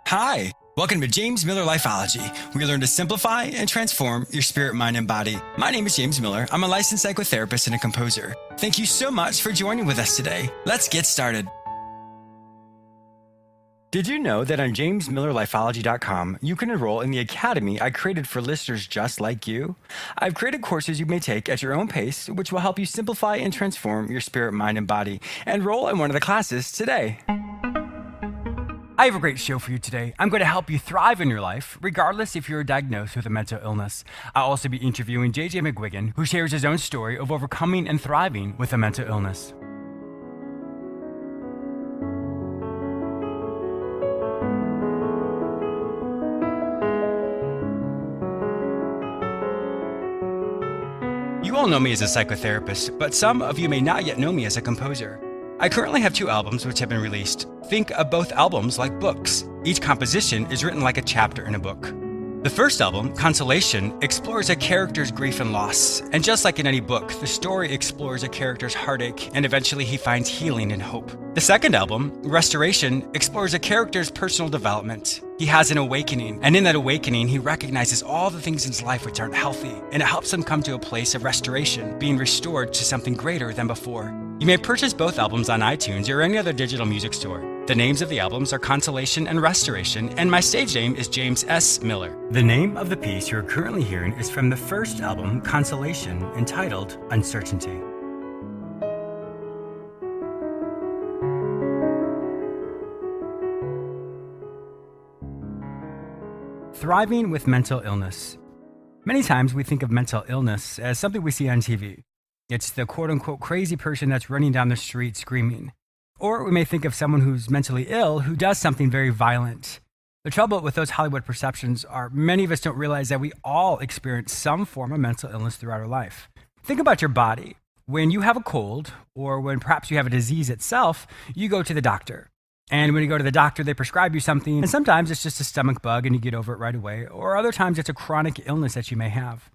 Hi, welcome to James Miller Lifeology, where you learn to simplify and transform your spirit, mind, and body. My name is James Miller. I'm a licensed psychotherapist and a composer. Thank you so much for joining with us today. Let's get started. Did you know that on jamesmillerlifeology.com, you can enroll in the academy I created for listeners just like you? I've created courses you may take at your own pace, which will help you simplify and transform your spirit, mind, and body. Enroll in one of the classes today. I have a great show for you today. I'm going to help you thrive in your life, regardless if you're diagnosed with a mental illness. I'll also be interviewing McGuigan, who shares his own story of overcoming and thriving with a mental illness. You all know me as a psychotherapist, but some of you may not yet know me as a composer. I currently have 2 albums which have been released. Think of both albums like books. Each composition is written like a chapter in a book. The first album, Consolation, explores a character's grief and loss. And just like in any book, the story explores a character's heartache, and eventually he finds healing and hope. The second album, Restoration, explores a character's personal development. He has an awakening, and in that awakening, he recognizes all the things in his life which aren't healthy, and it helps him come to a place of restoration, being restored to something greater than before. You may purchase both albums on iTunes or any other digital music store. The names of the albums are Consolation and Restoration, and my stage name is James S. Miller. The name of the piece you're currently hearing is from the first album, Consolation, entitled Uncertainty. Thriving with mental illness. Many times we think of mental illness as something we see on TV. It's the quote-unquote crazy person that's running down the street screaming. Or we may think of someone who's mentally ill who does something very violent. The trouble with those Hollywood perceptions are many of us don't realize that we all experience some form of mental illness throughout our life. Think about your body. When you have a cold, or when perhaps you have a disease itself, you go to the doctor. And when you go to the doctor, they prescribe you something, and sometimes it's just a stomach bug and you get over it right away, or other times it's a chronic illness that you may have.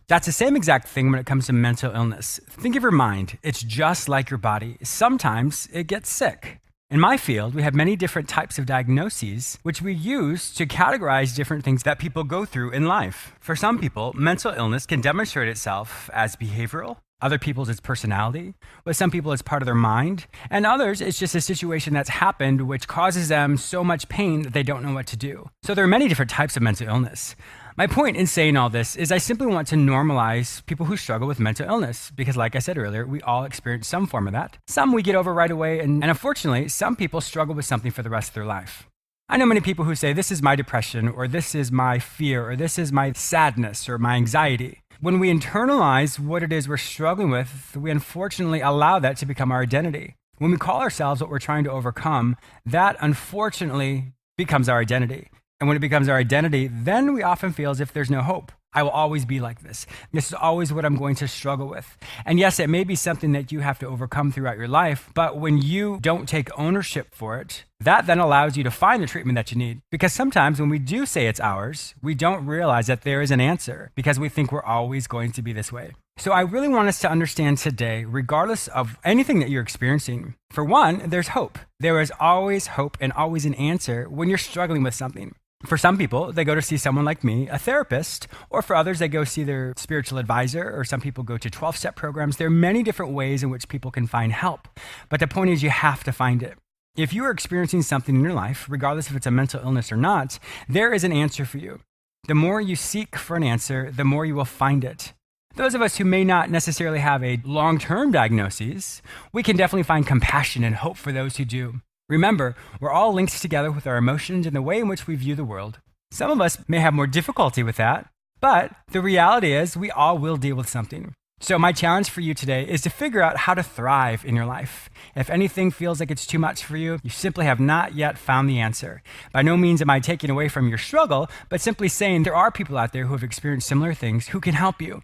That's the same exact thing when it comes to mental illness. Think of your mind. It's just like your body. Sometimes it gets sick. In my field, we have many different types of diagnoses, which we use to categorize different things that people go through in life. For some people, mental illness can demonstrate itself as behavioral. Other people's it's personality. With some people, it's part of their mind. And others, it's just a situation that's happened which causes them so much pain that they don't know what to do. So there are many different types of mental illness. My point in saying all this is I simply want to normalize people who struggle with mental illness because, like I said earlier, we all experience some form of that. Some we get over right away, and unfortunately, some people struggle with something for the rest of their life. I know many people who say, this is my depression, or this is my fear, or this is my sadness, or my anxiety. When we internalize what it is we're struggling with, we unfortunately allow that to become our identity. When we call ourselves what we're trying to overcome, that unfortunately becomes our identity. And when it becomes our identity, then we often feel as if there's no hope. I will always be like this. This is always what I'm going to struggle with. And yes, it may be something that you have to overcome throughout your life, but when you don't take ownership for it, that then allows you to find the treatment that you need. Because sometimes when we do say it's ours, we don't realize that there is an answer because we think we're always going to be this way. So I really want us to understand today, regardless of anything that you're experiencing, for one, there's hope. There is always hope and always an answer when you're struggling with something. For some people, they go to see someone like me, a therapist, or for others, they go see their spiritual advisor, or some people go to 12-step programs. There are many different ways in which people can find help. But the point is you have to find it. If you are experiencing something in your life, regardless if it's a mental illness or not, there is an answer for you. The more you seek for an answer, the more you will find it. Those of us who may not necessarily have a long-term diagnosis, we can definitely find compassion and hope for those who do. Remember, we're all linked together with our emotions and the way in which we view the world. Some of us may have more difficulty with that, but the reality is we all will deal with something. So my challenge for you today is to figure out how to thrive in your life. If anything feels like it's too much for you, you simply have not yet found the answer. By no means am I taking away from your struggle, but simply saying there are people out there who have experienced similar things who can help you.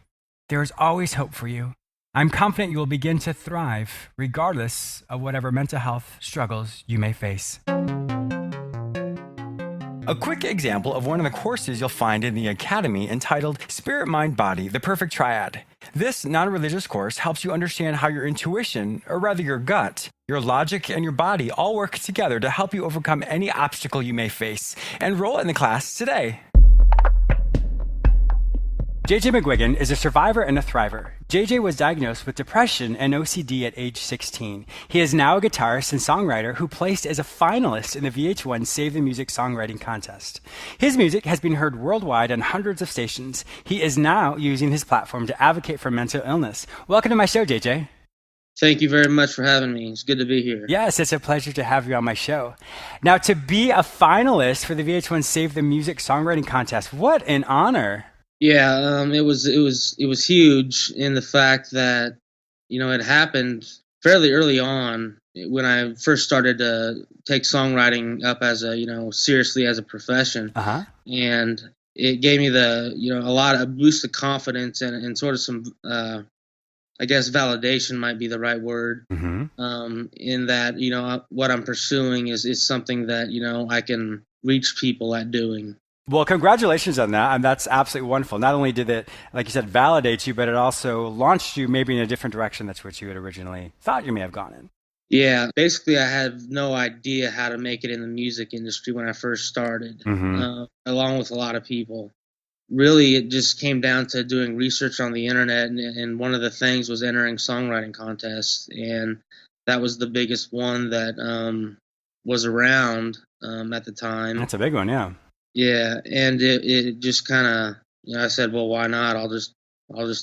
There is always hope for you. I'm confident you will begin to thrive regardless of whatever mental health struggles you may face. A quick example of one of the courses you'll find in the Academy entitled Spirit, Mind, Body, The Perfect Triad. This non religious course helps you understand how your intuition, or rather your gut, your logic, and your body all work together to help you overcome any obstacle you may face. Enroll in the class today. JJ McGuigan is a survivor and a thriver. JJ was diagnosed with depression and OCD at age 16. He is now a guitarist and songwriter who placed as a finalist in the VH1 Save the Music Songwriting Contest. His music has been heard worldwide on hundreds of stations. He is now using his platform to advocate for mental illness. Welcome to my show, JJ. Thank you very much for having me. It's good to be here. Yes, it's a pleasure to have you on my show. Now, to be a finalist for the VH1 Save the Music Songwriting Contest, what an honor. Yeah, it was huge in the fact that, it happened fairly early on when I first started to take songwriting up as seriously as a profession. Uh-huh. And it gave me a boost of confidence and sort of some, I guess validation might be the right word. Mm-hmm. In that, what I'm pursuing is something that, I can reach people at doing. Well, congratulations on that. And that's absolutely wonderful. Not only did it, like you said, validate you, but it also launched you maybe in a different direction that's what you had originally thought you may have gone in. Yeah, basically I had no idea how to make it in the music industry when I first started, along with a lot of people. Really, it just came down to doing research on the internet, and one of the things was entering songwriting contests, and that was the biggest one that was around at the time. That's a big one, yeah. Yeah, and it just kind of, I said, well, why not? I'll just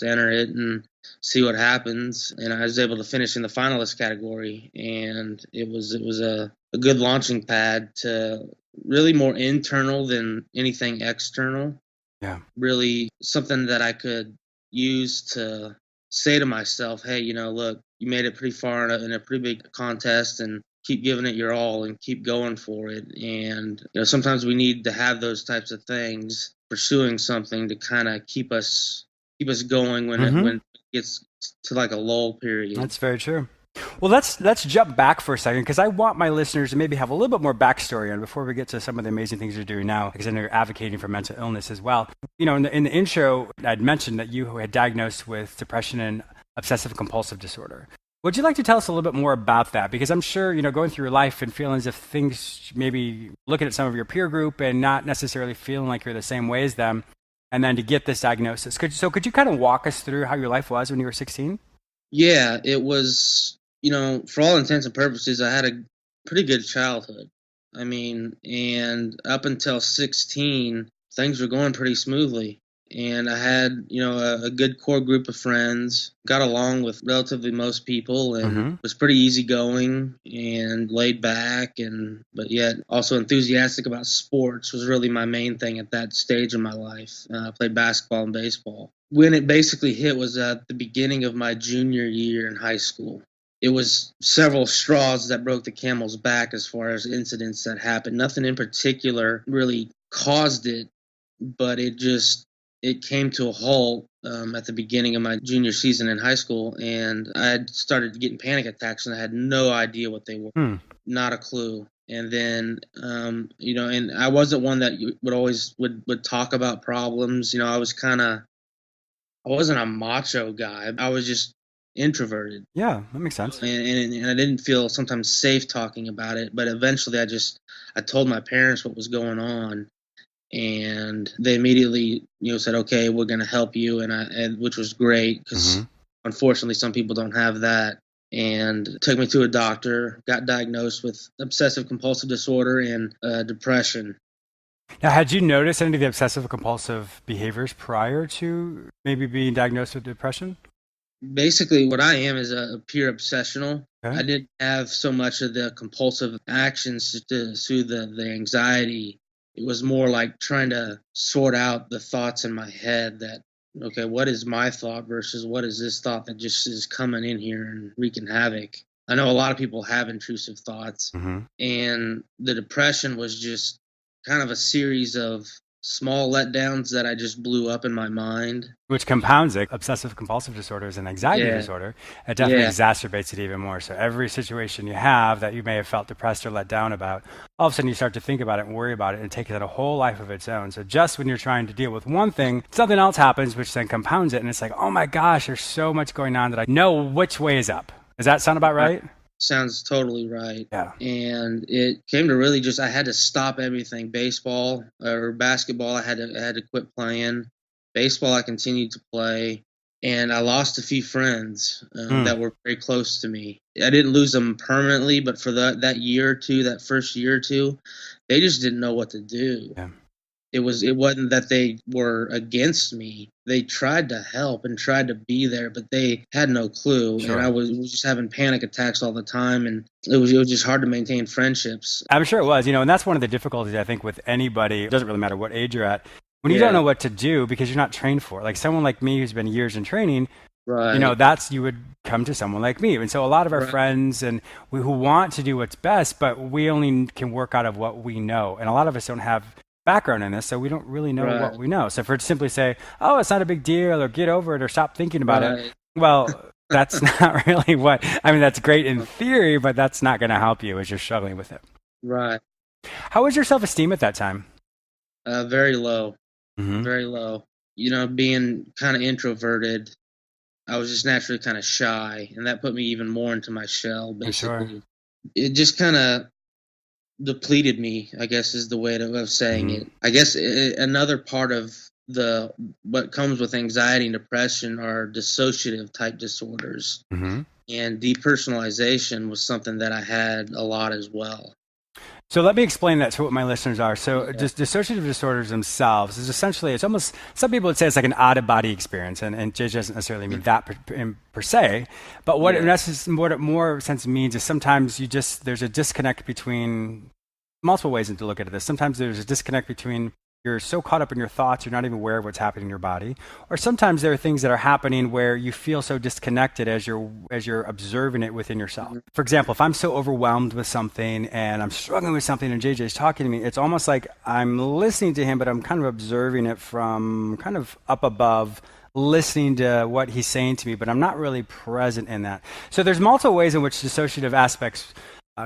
enter it and see what happens. And I was able to finish in the finalist category, and it was a good launching pad to really more internal than anything external. Yeah. Really something that I could use to say to myself, hey, look, you made it pretty far in a pretty big contest, and keep giving it your all and keep going for it. And sometimes we need to have those types of things, pursuing something to kind of keep us going when it gets to like a lull period. That's very true. Well, let's jump back for a second, because I want my listeners to maybe have a little bit more backstory on before we get to some of the amazing things you're doing now, because I know you're advocating for mental illness as well. In the intro, I'd mentioned that you had diagnosed with depression and obsessive compulsive disorder. Would you like to tell us a little bit more about that? Because I'm sure, going through your life and feeling as if things, maybe looking at some of your peer group and not necessarily feeling like you're the same way as them, and then to get this diagnosis. Could you kind of walk us through how your life was when you were 16? Yeah, it was, for all intents and purposes, I had a pretty good childhood. I mean, and up until 16, things were going pretty smoothly. And I had, a good core group of friends, got along with relatively most people, and was pretty easygoing and laid back, but yet also enthusiastic about sports was really my main thing at that stage of my life. I played basketball and baseball. When it basically hit was at the beginning of my junior year in high school. It was several straws that broke the camel's back as far as incidents that happened. Nothing in particular really caused it, but it came to a halt at the beginning of my junior season in high school, and I had started getting panic attacks, and I had no idea what they were, not a clue. And then, and I wasn't one that would always would talk about problems. I wasn't a macho guy. I was just introverted. Yeah, that makes sense. And I didn't feel sometimes safe talking about it, but eventually I told my parents what was going on. And they immediately, said, okay, we're going to help you. And which was great, because unfortunately some people don't have that. And took me to a doctor, got diagnosed with obsessive compulsive disorder and depression. Now, had you noticed any of the obsessive compulsive behaviors prior to maybe being diagnosed with depression? Basically, what I am is a pure obsessional. Okay. I didn't have so much of the compulsive actions to soothe the anxiety. It was more like trying to sort out the thoughts in my head that, okay, what is my thought versus what is this thought that just is coming in here and wreaking havoc? I know a lot of people have intrusive thoughts, and the depression was just kind of a series of small letdowns that I just blew up in my mind. Which compounds it. Obsessive compulsive disorder is an anxiety Yeah, disorder. It definitely yeah, exacerbates it even more. So every situation you have that you may have felt depressed or let down about, all of a sudden you start to think about it and worry about it and take it a whole life of its own. So just when you're trying to deal with one thing, something else happens which then compounds it. And it's like, oh my gosh, there's so much going on that I know which way is up. Does that sound about right. right? Sounds totally right. Yeah. And it came to really just I had to stop everything. Baseball or basketball, I had to quit playing. Baseball, I continued to play, and I lost a few friends Mm. that were very close to me. I didn't lose them permanently, but for that year or two, that first year or two, they just didn't know what to do. Yeah. It wasn't that they were against me. They tried to help and tried to be there, but they had no clue. And I Sure. was just having panic attacks all the time, and it was just hard to maintain friendships. I'm sure it was, and that's one of the difficulties I think with anybody. It doesn't really matter what age you're at. When you don't Yeah, know what to do because you're not trained for it. Like someone like me who's been years in training, right, that's you would come to someone like me. And so a lot of our right, friends and who want to do what's best, but we only can work out of what we know. And a lot of us don't have background in this, so we don't really know what right, we know. So for it to simply say, "Oh, it's not a big deal," or "Get over it," or "Stop thinking about it," right, well, that's not really what. I mean, that's great in theory, but that's not going to help you as you're struggling with it. right. How was your self-esteem at that time? Very low, Mm-hmm. very low. Being kind of introverted, I was just naturally kind of shy, and that put me even more into my shell. I'm sure. Basically, it just kind of depleted me, I guess is the way of saying Mm-hmm. it. I guess another part of the what comes with anxiety and depression are dissociative type disorders, Mm-hmm. and depersonalization was something that I had a lot as well. So let me explain that to what my listeners are. So Yeah, just dissociative disorders themselves is essentially, it's almost, some people would say it's like an out of body experience. And J doesn't necessarily mean that per se. But yeah, what it more sense means is sometimes there's a disconnect between multiple ways to look at this. Sometimes there's a disconnect between you're so caught up in your thoughts, you're not even aware of what's happening in your body. Or sometimes there are things that are happening where you feel so disconnected as you're observing it within yourself. mhm, For example, if I'm so overwhelmed with something and I'm struggling with something and JJ's talking to me, it's almost like I'm listening to him, but I'm kind of observing it from kind of up above, listening to what he's saying to me, but I'm not really present in that. So there's multiple ways in which dissociative aspects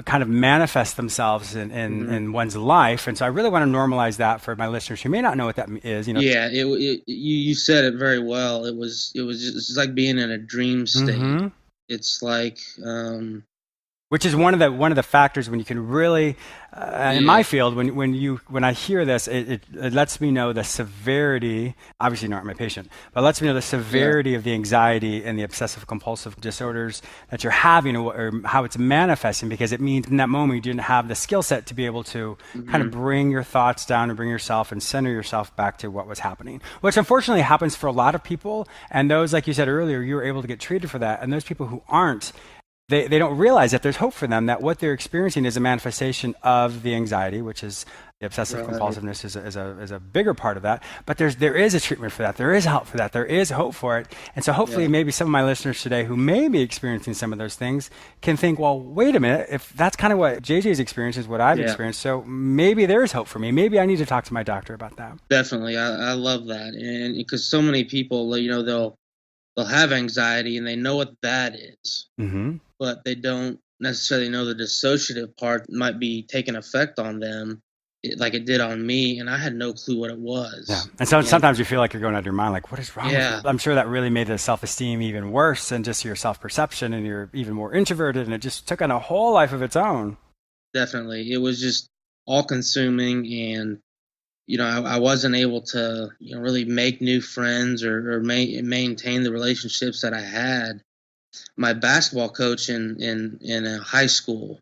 kind of manifest themselves mhm. in one's life. And so I really want to normalize that for my listeners who may not know what that is. Yeah. You said it very well. It was just it's like being in a dream state. Hmm. It's like Which is one of the factors when you can really, in yeah, my field, when I hear this, it lets me know the severity. Obviously, not my patient, but it lets me know the yeah, severity of the anxiety and the obsessive compulsive disorders that you're having, or how it's manifesting. Because it means in that moment you didn't have the skill set to be able to kind of mhm, bring your thoughts down and bring yourself and center yourself back to what was happening. Which unfortunately happens for a lot of people, and those, like you said earlier, you were able to get treated for that, and those people who aren't, they don't realize that there's hope for them, that what they're experiencing is a manifestation of the anxiety, which is the obsessive right, compulsiveness is a bigger part of that. But there is a treatment for that. There is help for that. There is hope for it. And so hopefully yeah, maybe some of my listeners today who may be experiencing some of those things can think, well, wait a minute, if that's kind of what JJ's experience is, what I've yeah. experienced, so maybe there is hope for me. Maybe I need to talk to my doctor about that. Definitely, I love that, and because so many people, they'll have anxiety and they know what that is, Hmm. but they don't necessarily know the dissociative part might be taking effect on them, like it did on me, and I had no clue what it Yeah. was. And so And sometimes you feel like you're going out of your mind, like, what is wrong with me? yeah, I'm sure that really made the self esteem even worse and just your self perception, and you're even more introverted, and it just took on a whole life of its own. definitely, it was just all consuming, and I wasn't able to really make new friends or maintain the relationships that I had. My basketball coach in high school,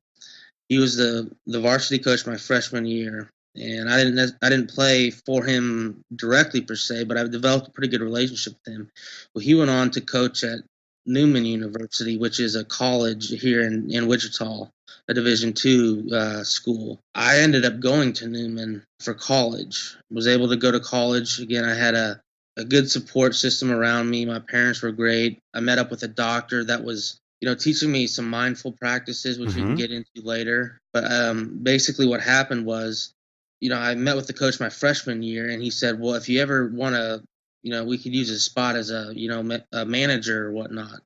he was the varsity coach my freshman year, and I didn't play for him directly per se, but I've developed a pretty good relationship with him. Well, he went on to coach at Newman University, which is a college here in Wichita, a Division II school. I ended up going to Newman for college. Was able to go to college again. I had a good support system around me. My parents were great. I met up with a doctor that was teaching me some mindful practices, which we can Hmm. get into later. But basically, what happened was, I met with the coach my freshman year, and he said, well, if you ever want to, we could use a spot as a manager or whatnot.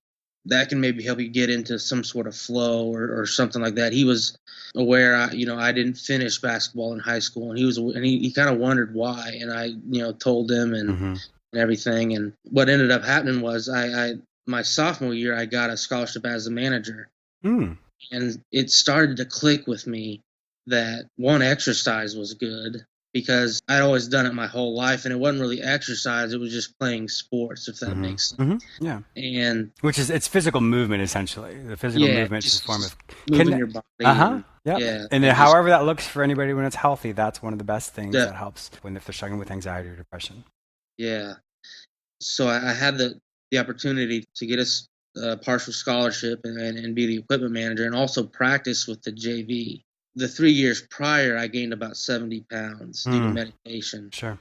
That can maybe help you get into some sort of flow or something like that. He was aware, I didn't finish basketball in high school, and he kind of wondered why, and I, told him Mm-hmm. and everything. And what ended up happening was my sophomore year, I got a scholarship as a manager. Mm. And it started to click with me that one, exercise was good because I'd always done it my whole life, and it wasn't really exercise, it was just playing sports, if that Mm-hmm. makes sense. Mm-hmm. Yeah. And Which is, it's physical movement essentially. The physical yeah, movement is a form of moving your body. uh-huh. And Yep. yeah, And then and just however that looks for anybody when it's healthy, that's one of the best things yeah, that helps when if they're struggling with anxiety or depression. yeah. So I had the opportunity to get a partial scholarship and be the equipment manager and also practice with the JV. The 3 years prior, I gained about 70 pounds due to Mm. medication. Sure.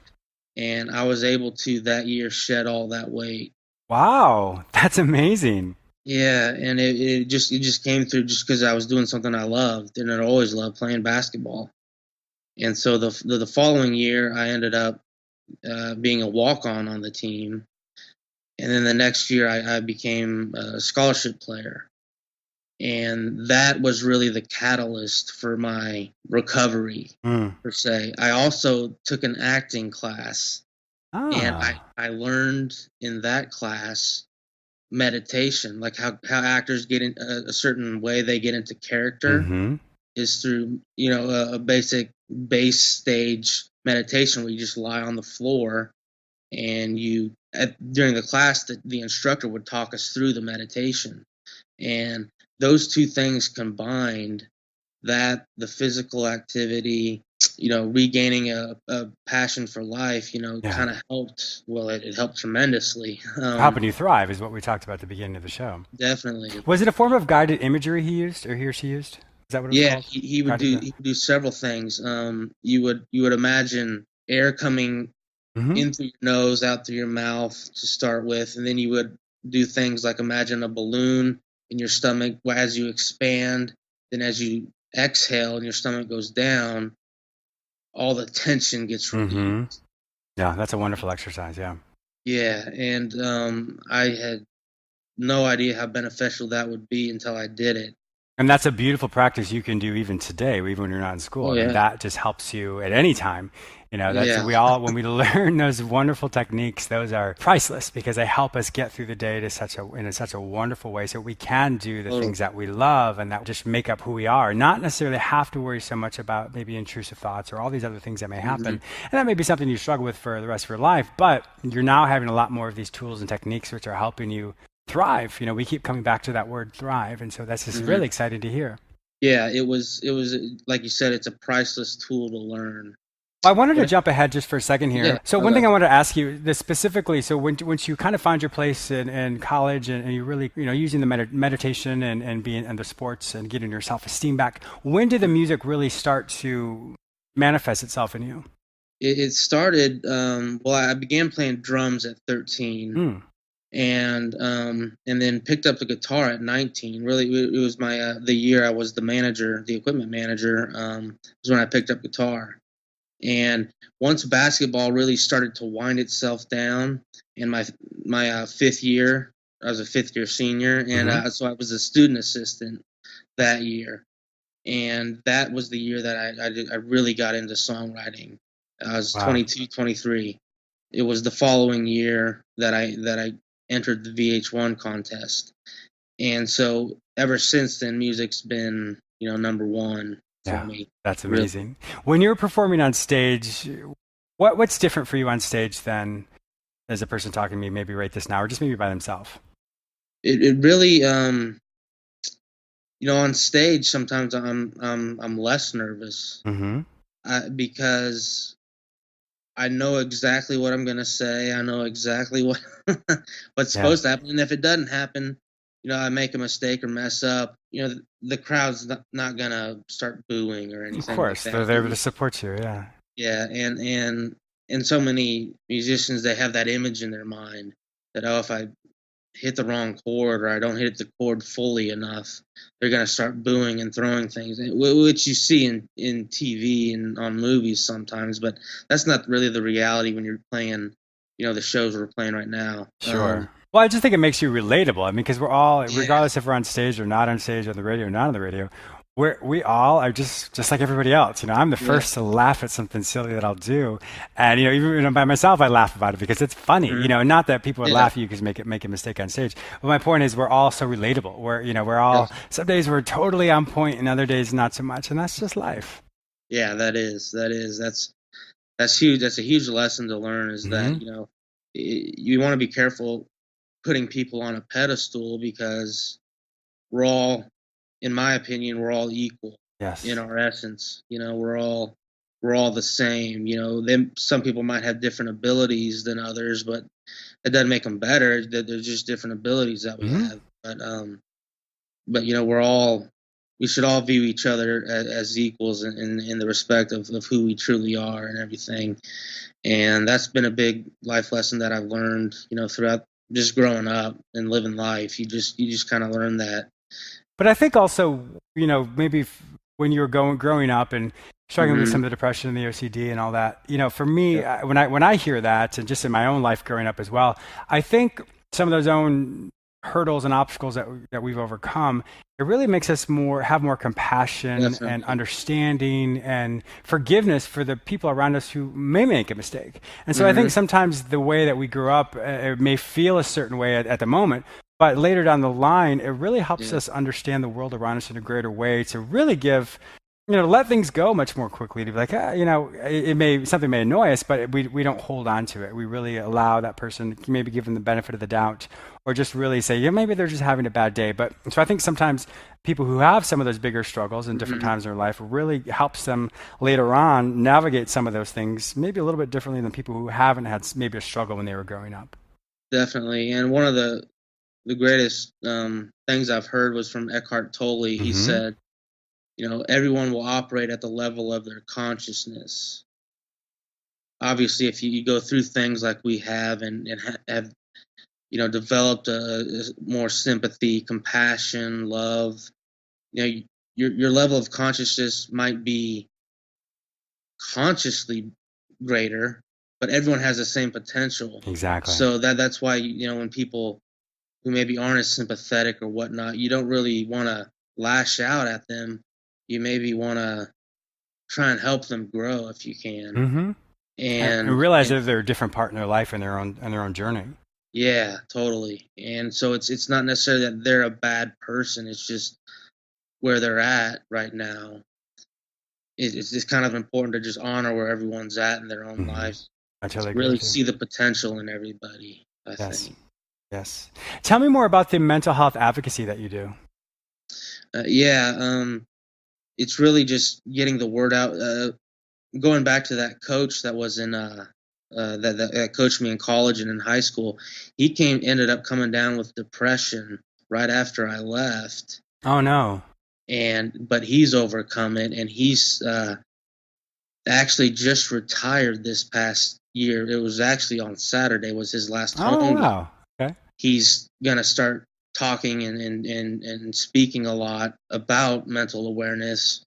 And I was able to that year shed all that weight. Wow, that's amazing. Yeah, and it just came through just because I was doing something I loved, and I always loved playing basketball. And so the following year, I ended up being a walk on the team, and then the next year, I became a scholarship player, and that was really the catalyst for my recovery Mm. per se. I also took an acting class, and Ah. I learned in that class meditation, like how actors get in a certain way they get into character Mm-hmm. is through a basic base stage meditation where you just lie on the floor and during the class the instructor would talk us through the meditation, and those two things combined, that the physical activity, regaining a passion for life, Yeah. kind of helped. Well, it helped tremendously. Helping you thrive is what we talked about at the beginning of the show. Definitely. Was it a form of guided imagery he used or he or she used? Is that what it was Yeah, called? he would Guided, do yeah. he would do several things. You would imagine air coming Mm-hmm. in through your nose, out through your mouth to start with, and then you would do things like imagine a balloon in your stomach as you expand. Then as you exhale and your stomach goes down, all the tension gets Mm-hmm. released. Yeah, that's a wonderful exercise. Yeah. Yeah, and I had no idea how beneficial that would be until I did it. And that's a beautiful practice you can do even today, even when you're not in school. Oh I mean, yeah, that just helps you at any time. That's yeah, we all when we learn those wonderful techniques, those are priceless because they help us get through the day to such a wonderful way, so we can do the totally. things that we love and that just make up who we are. Not necessarily have to worry so much about maybe intrusive thoughts or all these other things that may happen. Hmm. And that may be something you struggle with for the rest of your life, but you're now having a lot more of these tools and techniques which are helping you thrive. We keep coming back to that word thrive, and so that's just Hmm. really exciting to hear. Yeah, it was like you said, it's a priceless tool to learn. Well, I wanted to But jump ahead just for a second yeah, here. So one okay. thing I wanted to ask you this specifically, so once you kind of found your place in college and you really, using the meditation and being and the sports and getting your self-esteem back, when did the music really start to manifest itself in you? It started. Well, I began playing drums at 13, Mm, and then picked up the guitar at 19. Really, it was my the year I was the manager, the equipment manager. Was when I picked up guitar. And once basketball really started to wind itself down in my fifth year, I was a fifth year senior, and mm-hmm. so I was a student assistant that year, and that was the year that I really got into songwriting. I was Wow. 22, 23. It was the following year that I entered the VH1 contest, and so ever since then, music's been number one for Yeah, me. that's Really, amazing. When you're performing on stage, what's different for you on stage than as a person talking to me, maybe right this now, or just maybe by themselves? it really on stage sometimes I'm less nervous Mm-hmm. because I know exactly what I'm gonna say. I know exactly what what's Yeah. supposed to happen, and if it doesn't happen, I make a mistake or mess up. The crowd's not gonna start booing or Of anything like course, they're that. there to support you. Yeah. Yeah, and so many musicians, they have that image in their mind that, oh, if I hit the wrong chord, or I don't hit the chord fully enough, they're going to start booing and throwing things, which you see in TV and on movies sometimes, but that's not really the reality when you're playing, the shows we're playing right now. Sure. Well, I just think it makes you relatable. I mean, because we're all, Yeah, regardless if we're on stage or not on stage, on the radio or not on the radio, we all are just like everybody else. I'm the yeah, first to laugh at something silly that I'll do, and even by myself, I laugh about it because it's funny. mhm, Not that people would yeah, laugh at you because make a mistake on stage. But my point is, we're all so relatable. We're all, yes, some days we're totally on point, and other days not so much, and that's just life. yeah. That's huge. That's a huge lesson to learn. Is that Hmm. you want to be careful putting people on a pedestal, because we're all, in my opinion, we're all equal in Yes. our essence. We're all the same. Them Some people might have different abilities than others, but it doesn't make them better. They're just different abilities that we Hmm. have. But we should all view each other as equals in the respect of who we truly are and everything. And that's been a big life lesson that I've learned, throughout just growing up and living life. You just kind of learn that. But I think also, maybe when you were growing up and struggling with Hmm. some of the depression and the OCD and all that, for me, Yeah. when I hear that, and just in my own life growing up as well, I think some of those own hurdles and obstacles that we've overcome, it really makes us have more compassion and Definitely. understanding and forgiveness for the people around us who may make a mistake. And so I think Hmm. sometimes the way that we grew up, it may feel a certain way at the moment, but later down the line, it really helps Yeah. us understand the world around us in a greater way to really give, let things go much more quickly. To be like, something may annoy us, but we don't hold on to it. We really allow that person, maybe give them the benefit of the doubt, or just really say, yeah, maybe they're just having a bad day. But so I think sometimes people who have some of those bigger struggles in different Hmm. times in their life really helps them later on navigate some of those things maybe a little bit differently than people who haven't had maybe a struggle when they were growing up. Definitely. And one of the greatest things I've heard was from Eckhart Tolle. He Hmm. said, everyone will operate at the level of their consciousness. Obviously, if you go through things like we have, and have developed a more sympathy, compassion, love, your level of consciousness might be consciously greater, but everyone has the same potential. Exactly. So that's why, when people who maybe aren't as sympathetic or whatnot, you don't really want to lash out at them. You maybe want to try and help them grow if you can. Hmm. And And realize and that they're a different part in their life and their own journey. yeah, totally. And so it's not necessarily that they're a bad person. It's just where they're at right now. It's just kind of important to just honor where everyone's at in their own Hmm. life. I totally agree Really with you. see the potential in everybody, I Yes. think. Yes. Tell me more about the mental health advocacy that you do. Yeah, it's really just getting the word out. Going back to that coach that was in that coached me in college and in high school, he ended up coming down with depression right after I left, Oh no. but he's overcome it, and he's actually just retired this past year. It was actually on Saturday was his last Oh home game. wow. Okay. He's gonna start talking and speaking a lot about mental awareness,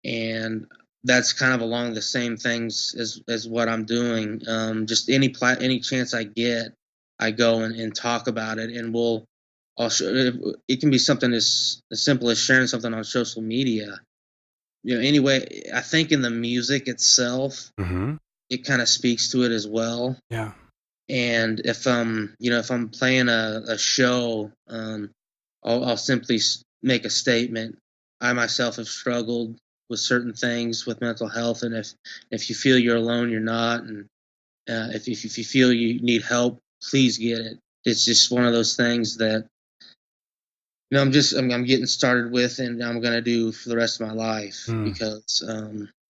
and that's kind of along the same things as what I'm doing. Just any chance I get, I go and talk about it, and I'll show it. Can be something as simple as sharing something on social media. Anyway, I think in the music itself, Hmm. it kind of speaks to it as well. Yeah. And if I'm playing a show, I'll simply make a statement. I myself have struggled with certain things with mental health, and if you feel you're alone, you're not. And if you feel you need help, please get it. It's just one of those things that I'm getting started with, and I'm gonna do for the rest of my life, Mm. because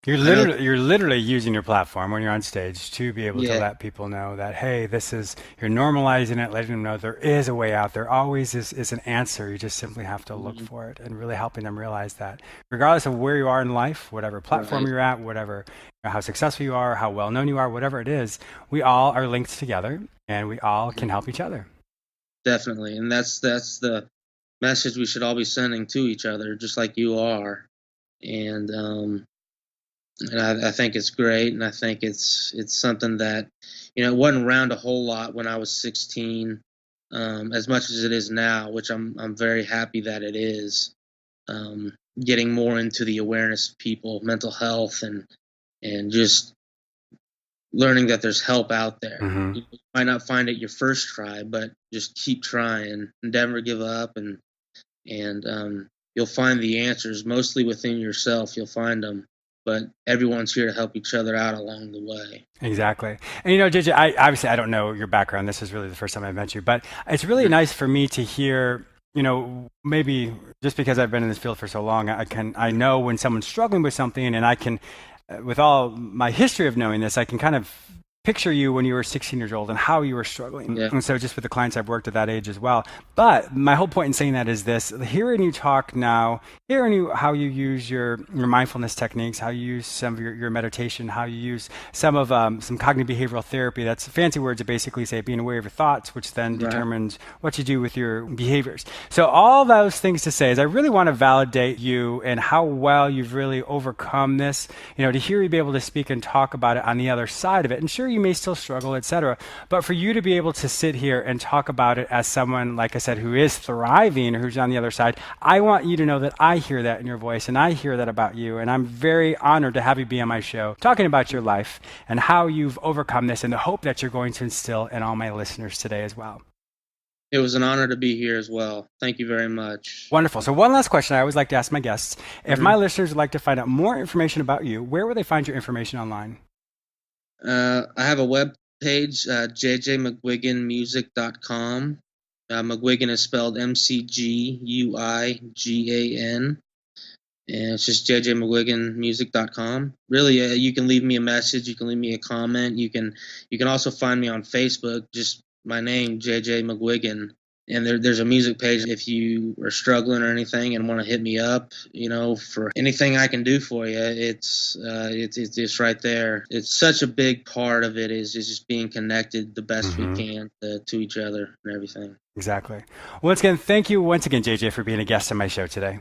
You're I know. literally you're literally using your platform when you're on stage to be able to Yeah. let people know that, hey, this is, you're normalizing it, letting them know there is a way out. There always is an answer. You just simply have to look Mhm. for it, and really helping them realize that regardless of where you are in life, whatever platform Right. you're at, whatever, how successful you are, how well known you are, whatever it is, we all are linked together and we all can help each other. definitely. And that's the message we should all be sending to each other, just like you are. And I think it's great, and I think it's something that, it wasn't around a whole lot when I was 16, as much as it is now, which I'm very happy that it is. Getting more into the awareness of people, mental health, and just learning that there's help out there. Mm-hmm. You might not find it your first try, but just keep trying and never give up, and you'll find the answers mostly within yourself. You'll find them, but everyone's here to help each other out along the way. Exactly. And JJ, I don't know your background. This is really the first time I met you, but it's really nice for me to hear, maybe just because I've been in this field for so long, I know when someone's struggling with something, and I can, with all my history of knowing this, I can kind of picture you when you were 16 years old and how you were struggling. Yeah. And so just with the clients I've worked at that age as well. But my whole point in saying that is this: hearing you talk now, hearing you how you use your mindfulness techniques, how you use some of your meditation, how you use some of some cognitive behavioral therapy. That's fancy words to basically say being aware of your thoughts, which then determines what you do with your behaviors. So all those things to say is I really want to validate you and how well you've really overcome this, to hear you be able to speak and talk about it on the other side of it. And sure, you may still struggle, etc. But for you to be able to sit here and talk about it as someone, like I said, who is thriving, who's on the other side, I want you to know that I hear that in your voice and I hear that about you. And I'm very honored to have you be on my show talking about your life and how you've overcome this and the hope that you're going to instill in all my listeners today as well. It was an honor to be here as well. Thank you very much. Wonderful. So one last question I always like to ask my guests. If my listeners would like to find out more information about you, where will they find your information online? I have a web page, jjmcguiganmusic.com. McGuigan is spelled McGuigan, and it's just jjmcguiganmusic.com. Really, you can leave me a message. You can leave me a comment. You can also find me on Facebook, just my name, JJ McGuigan. And there's a music page if you are struggling or anything and want to hit me up, for anything I can do for you. It's right there. It's such a big part of it is just being connected the best we can to each other and everything. Exactly. Once again, thank you once again, JJ, for being a guest on my show today.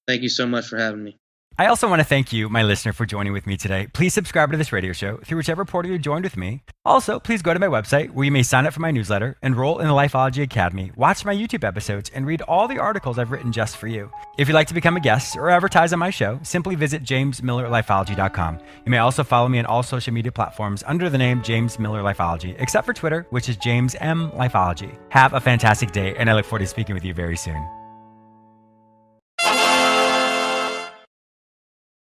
Thank you so much for having me. I also want to thank you, my listener, for joining with me today. Please subscribe to this radio show through whichever portal you joined with me. Also, please go to my website where you may sign up for my newsletter, enroll in the Lifeology Academy, watch my YouTube episodes, and read all the articles I've written just for you. If you'd like to become a guest or advertise on my show, simply visit jamesmillerlifeology.com. You may also follow me on all social media platforms under the name James Miller Lifeology, except for Twitter, which is James M. Lifeology. Have a fantastic day, and I look forward to speaking with you very soon.